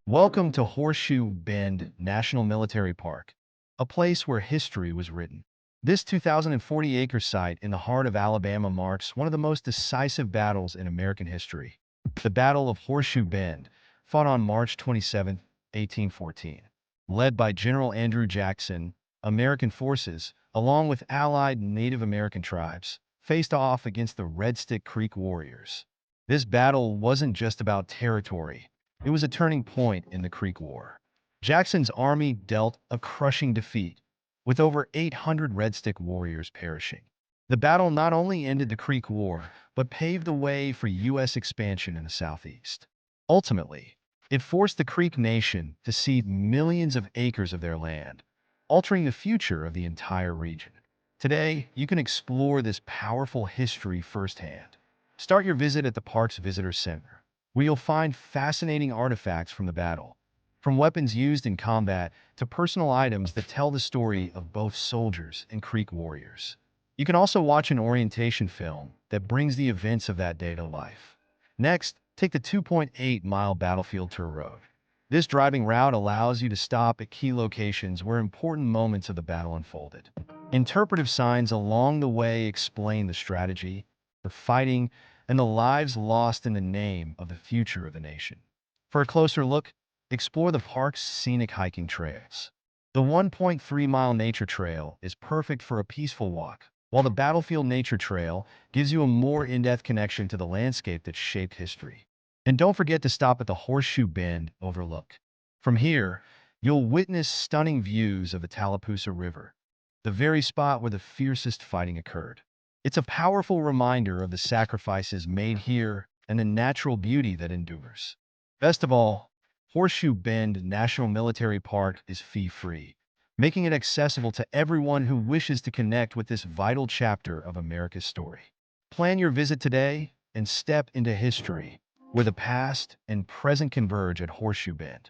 Welcome to Horseshoe Bend National Military Park, a place where history was written. This 2,040-acre site in the heart of Alabama marks one of the most decisive battles in American history. The Battle of Horseshoe Bend, fought on March 27, 1814. Led by General Andrew Jackson, American forces, along with allied Native American tribes, faced off against the Redstick Creek warriors. This battle wasn't just about territory. It was a turning point in the Creek War. Jackson's army dealt a crushing defeat, with over 800 Red Stick warriors perishing. The battle not only ended the Creek War, but paved the way for U.S. expansion in the Southeast. Ultimately, it forced the Creek Nation to cede millions of acres of their land, altering the future of the entire region. Today, you can explore this powerful history firsthand. Start your visit at the park's visitor center, where you'll find fascinating artifacts from the battle, from weapons used in combat to personal items that tell the story of both soldiers and Creek warriors. You can also watch an orientation film that brings the events of that day to life. Next, take the 2.8-mile battlefield tour road. This driving route allows you to stop at key locations where important moments of the battle unfolded. Interpretive signs along the way explain the strategy, the fighting, and the lives lost in the name of the future of the nation. For a closer look, explore the park's scenic hiking trails. The 1.3-mile nature trail is perfect for a peaceful walk, while the Battlefield Nature Trail gives you a more in-depth connection to the landscape that shaped history. And don't forget to stop at the Horseshoe Bend Overlook. From here, you'll witness stunning views of the Tallapoosa River, the very spot where the fiercest fighting occurred. It's a powerful reminder of the sacrifices made here and the natural beauty that endures. Best of all, Horseshoe Bend National Military Park is fee-free, making it accessible to everyone who wishes to connect with this vital chapter of America's story. Plan your visit today and step into history, where the past and present converge at Horseshoe Bend.